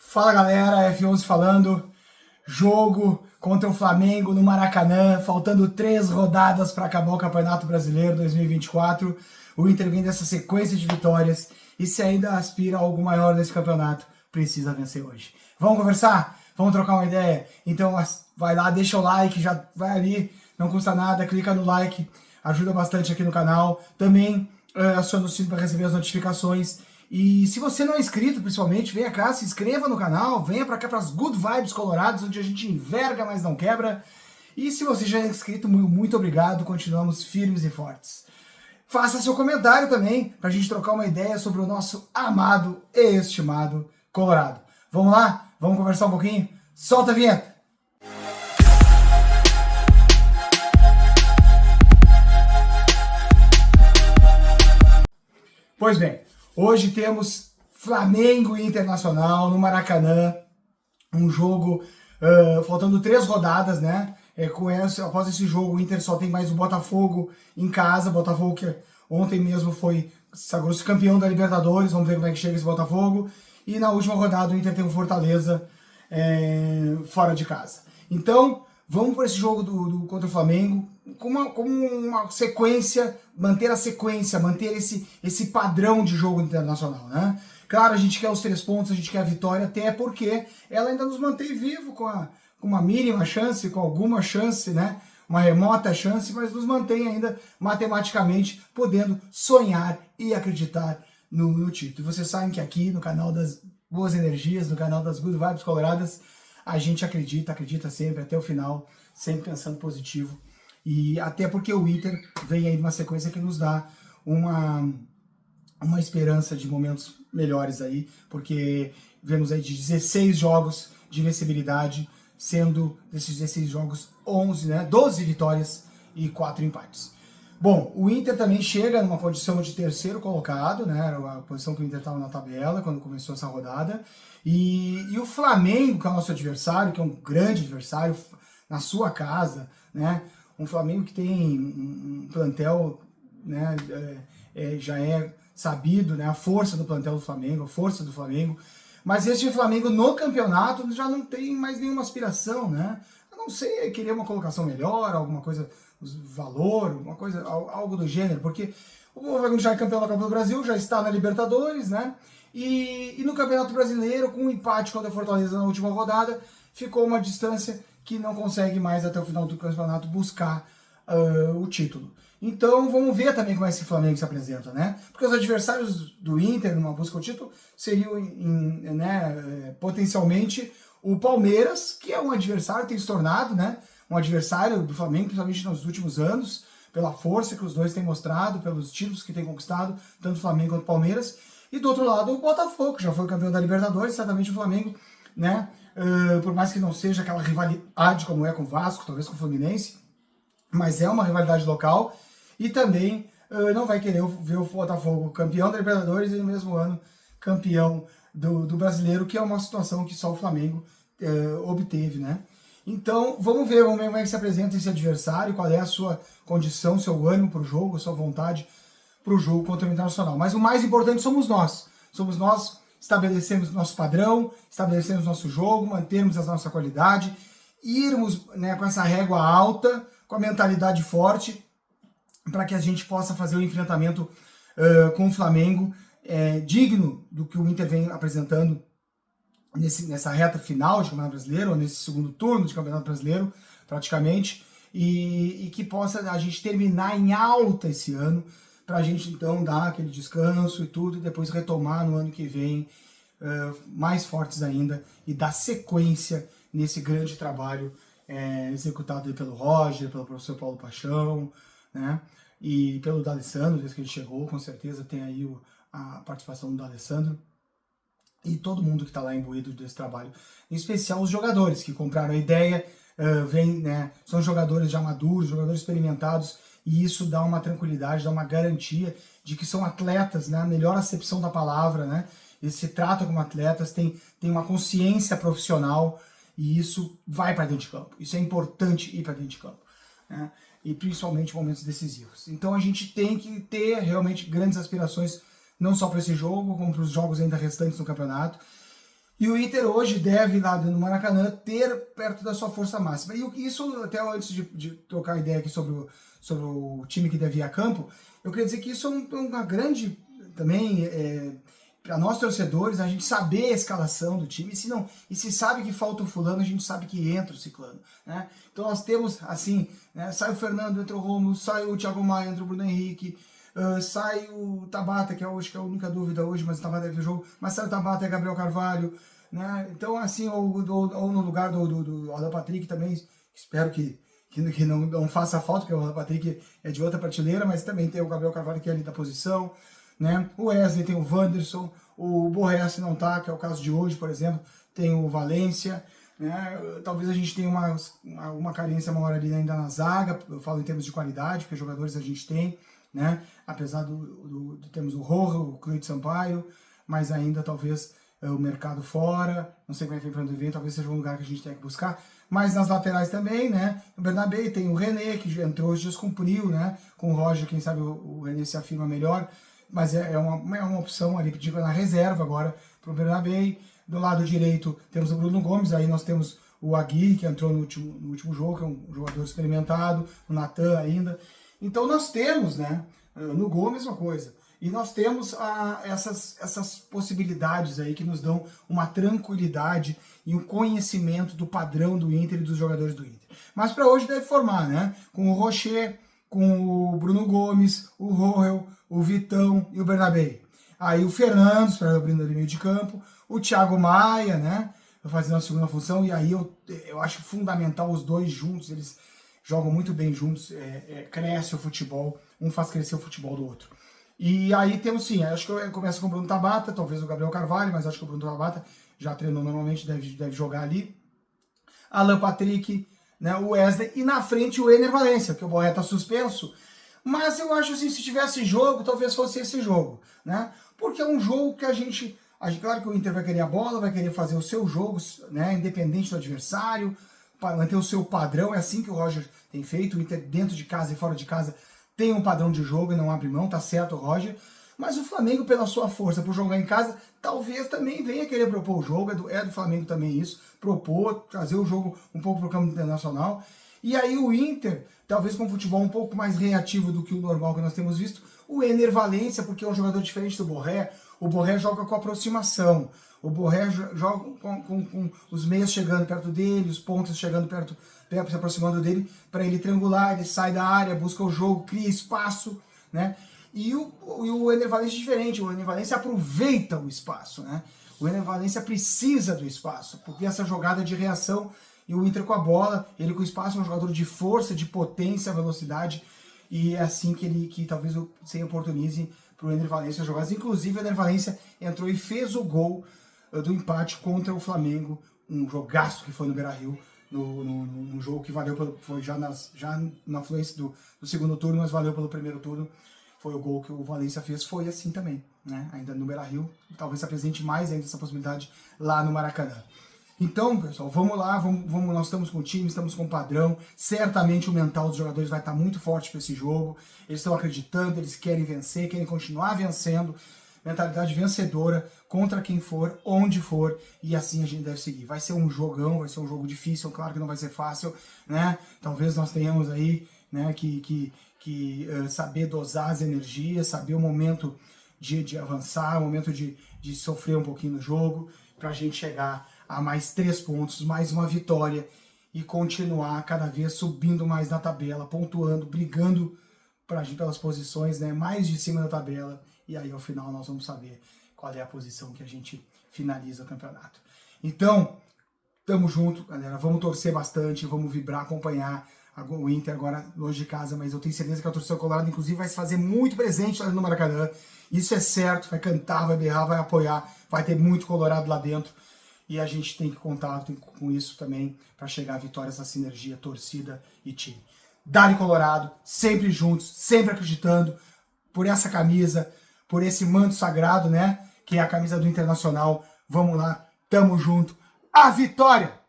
Fala galera, F11 falando, jogo contra o Flamengo no Maracanã, faltando 3 rodadas para acabar o Campeonato Brasileiro 2024, o Inter vem dessa sequência de vitórias e se ainda aspira a algo maior nesse campeonato, precisa vencer hoje. Vamos conversar? Vamos trocar uma ideia? Então vai lá, deixa o like, já vai ali, não custa nada, clica no like, ajuda bastante aqui no canal, também aciona o sino para receber as notificações. E se você não é inscrito, principalmente, venha cá, se inscreva no canal, venha pra cá pras Good Vibes Colorados, onde a gente enverga, mas não quebra. E se você já é inscrito, muito obrigado, continuamos firmes e fortes. Faça seu comentário também, pra gente trocar uma ideia sobre o nosso amado e estimado Colorado. Vamos lá? Vamos conversar um pouquinho? Solta a vinheta! Pois bem, hoje temos Flamengo e Internacional no Maracanã, um jogo faltando 3 rodadas, né? Após esse jogo, o Inter só tem mais o Botafogo em casa, Botafogo que ontem mesmo sagrou-se campeão da Libertadores, vamos ver como é que chega esse Botafogo. E na última rodada o Inter tem o Fortaleza fora de casa. Então, vamos para esse jogo contra o Flamengo com uma sequência, manter a sequência, manter esse padrão de jogo internacional, né? Claro, a gente quer os 3 pontos, a gente quer a vitória, até porque ela ainda nos mantém vivo com uma mínima chance, com alguma chance, né? Uma remota chance, mas nos mantém ainda matematicamente podendo sonhar e acreditar no título. Vocês sabem que aqui no canal das Boas Energias, no canal das Good Vibes Coloradas, a gente acredita sempre até o final, sempre pensando positivo. E até porque o Inter vem aí de uma sequência que nos dá uma esperança de momentos melhores aí, porque vemos aí de 16 jogos de invencibilidade, sendo desses 16 jogos 11, né, 12 vitórias e 4 empates. Bom, o Inter também chega numa condição de terceiro colocado, né, era a posição que o Inter estava na tabela quando começou essa rodada, e o Flamengo, que é o nosso adversário, que é um grande adversário na sua casa, né, um Flamengo que tem um plantel, né, já é sabido, né, a força do plantel do Flamengo, a força do Flamengo, mas esse Flamengo no campeonato já não tem mais nenhuma aspiração, né, a não ser querer uma colocação melhor, alguma coisa, valor, uma coisa, algo do gênero, porque o Flamengo já é campeão da Copa do Brasil, já está na Libertadores, né, e no Campeonato Brasileiro, com um empate contra a Fortaleza na última rodada, ficou uma distância que não consegue mais até o final do campeonato buscar o título. Então vamos ver também como esse Flamengo se apresenta, né? Porque os adversários do Inter numa busca ao título seriam, né, potencialmente o Palmeiras, que é um adversário, tem se tornado, né, um adversário do Flamengo, principalmente nos últimos anos, pela força que os dois têm mostrado, pelos títulos que têm conquistado, tanto o Flamengo quanto o Palmeiras. E do outro lado o Botafogo, que já foi campeão da Libertadores, certamente o Flamengo, né, por mais que não seja aquela rivalidade como é com o Vasco, talvez com o Fluminense, mas é uma rivalidade local, e também não vai querer ver o Botafogo campeão da Libertadores e no mesmo ano campeão do Brasileiro, que é uma situação que só o Flamengo obteve, né? Então vamos ver como é que se apresenta esse adversário, qual é a sua condição, seu ânimo para o jogo, a sua vontade para o jogo contra o Internacional. Mas o mais importante somos nós estabelecemos nosso padrão, estabelecemos nosso jogo, mantermos a nossa qualidade, irmos, né, com essa régua alta, com a mentalidade forte, para que a gente possa fazer o enfrentamento com o Flamengo digno do que o Inter vem apresentando nessa reta final de Campeonato Brasileiro, ou nesse segundo turno de Campeonato Brasileiro, praticamente, e que possa a gente terminar em alta esse ano, para a gente então dar aquele descanso e tudo, e depois retomar no ano que vem mais fortes ainda, e dar sequência nesse grande trabalho executado aí pelo Roger, pelo professor Paulo Paixão, né, e pelo D'Alessandro, desde que ele chegou, com certeza tem aí a participação do D'Alessandro, e todo mundo que está lá imbuído desse trabalho, em especial os jogadores que compraram a ideia, né, são jogadores já maduros, jogadores experimentados, e isso dá uma tranquilidade, dá uma garantia de que são atletas, né, a melhor acepção da palavra, né, eles se tratam como atletas, têm uma consciência profissional, e isso vai para dentro de campo, isso é importante ir para dentro de campo, né, e principalmente em momentos decisivos. Então a gente tem que ter realmente grandes aspirações, não só para esse jogo, como para os jogos ainda restantes no campeonato, E o Inter hoje deve, lá no Maracanã, ter perto da sua força máxima. E isso, até antes de trocar ideia aqui sobre o time que deve ir a campo, eu queria dizer que isso é uma grande, também, para nós torcedores, a gente saber a escalação do time. E se sabe que falta o fulano, a gente sabe que entra o ciclano, né? Então nós temos, assim, né, sai o Fernando, entra o Romulo, sai o Thiago Maia, entra o Bruno Henrique, sai o Tabata, que é hoje, que é a única dúvida hoje, mas o Tabata deve ver o jogo, mas sai o Tabata e Gabriel Carvalho, né? Então, assim, ou no lugar do Alan Patrick também, espero que não faça falta, porque o Alan Patrick é de outra prateleira, mas também tem o Gabriel Carvalho, que é ali da posição, né? O Wesley, tem o Wanderson, o Borré, se não tá, que é o caso de hoje, por exemplo, tem o Valência, né? Talvez a gente tenha uma carência maior ali ainda na zaga, eu falo em termos de qualidade, porque jogadores a gente tem, né? Apesar de termos o Rojo, o Cleide Sampaio, mas ainda talvez o mercado fora, não sei como é que vem para o ano que vem, talvez seja um lugar que a gente tenha que buscar, mas nas laterais também, né? O Bernabé tem o René, que entrou hoje, descumpriu, né? Com o Roger, quem sabe o René se afirma melhor, mas é uma opção ali, digo, na reserva agora para o Bernabé. Do lado direito temos o Bruno Gomes, aí nós temos o Aguirre, que entrou no último jogo, que é um jogador experimentado, o Natan ainda. Então nós temos, né? No gol a mesma coisa. E nós temos essas possibilidades aí que nos dão uma tranquilidade e um conhecimento do padrão do Inter e dos jogadores do Inter. Mas para hoje deve formar, né? Com o Rocher, com o Bruno Gomes, o Roel, o Vitão e o Bernabé. Aí o Fernando, abrindo ali meio de campo, o Thiago Maia, né? Fazendo a segunda função, e aí eu acho fundamental os dois juntos, eles jogam muito bem juntos, cresce o futebol, um faz crescer o futebol do outro. E aí temos sim, acho que eu começo com o Bruno Tabata, talvez o Gabriel Carvalho, mas acho que o Bruno Tabata já treinou normalmente, deve jogar ali. Alan Patrick, né, o Wesley, e na frente o Ener Valencia, que o Borré tá suspenso. Mas eu acho assim, se tivesse jogo, talvez fosse esse jogo, né? Porque é um jogo que a gente claro que o Inter vai querer a bola, vai querer fazer os seus jogos, né, independente do adversário, para manter o seu padrão, é assim que o Roger tem feito, o Inter dentro de casa e fora de casa tem um padrão de jogo e não abre mão, tá certo o Roger, mas o Flamengo, pela sua força, por jogar em casa, talvez também venha querer propor o jogo, é do Flamengo também isso, propor, trazer o jogo um pouco para o campo internacional, e aí o Inter, talvez com um futebol um pouco mais reativo do que o normal que nós temos visto, o Ener Valencia, porque é um jogador diferente do Borré, o Borré joga com aproximação, o Borré joga com os meias chegando perto dele, os pontas chegando perto, se aproximando dele, para ele triangular, ele sai da área, busca o jogo, cria espaço, né? E o Ener Valencia é diferente, o Ener Valencia aproveita o espaço, né? O Ener Valencia precisa do espaço, porque essa jogada de reação, e o Inter com a bola, ele com o espaço é um jogador de força, de potência, velocidade, e é assim que talvez se oportunize para o Ener Valencia jogar. Inclusive o Ener Valencia entrou e fez o gol do empate contra o Flamengo, um jogaço que foi no Beira-Rio, no jogo que valeu, foi já na fluência do segundo turno, mas valeu pelo primeiro turno. Foi o gol que o Valencia fez, foi assim também, né? Ainda no Beira-Rio, talvez se apresente mais ainda essa possibilidade lá no Maracanã. Então, pessoal, vamos lá, nós estamos com o time, estamos com o padrão, certamente o mental dos jogadores vai estar muito forte para esse jogo, eles estão acreditando, eles querem vencer, querem continuar vencendo, mentalidade vencedora contra quem for, onde for, e assim a gente deve seguir. Vai ser um jogão, vai ser um jogo difícil, claro que não vai ser fácil, né? Talvez nós tenhamos aí, né, que saber dosar as energias, saber o momento de avançar, o momento de sofrer um pouquinho no jogo, para a gente chegar a mais 3 pontos, mais uma vitória e continuar cada vez subindo mais na tabela, pontuando, brigando pelas posições, né, mais de cima da tabela, e aí ao final nós vamos saber qual é a posição que a gente finaliza o campeonato. Então, tamo junto, galera, vamos torcer bastante, vamos vibrar, acompanhar o Inter agora longe de casa, mas eu tenho certeza que a torcida colorada, inclusive, vai se fazer muito presente lá no Maracanã, isso é certo, vai cantar, vai berrar, vai apoiar, vai ter muito colorado lá dentro, e a gente tem que contar com isso também para chegar à vitória, essa sinergia, torcida e time. Dali Colorado, sempre juntos, sempre acreditando, por essa camisa, por esse manto sagrado, né, que é a camisa do Internacional. Vamos lá, tamo junto, a vitória!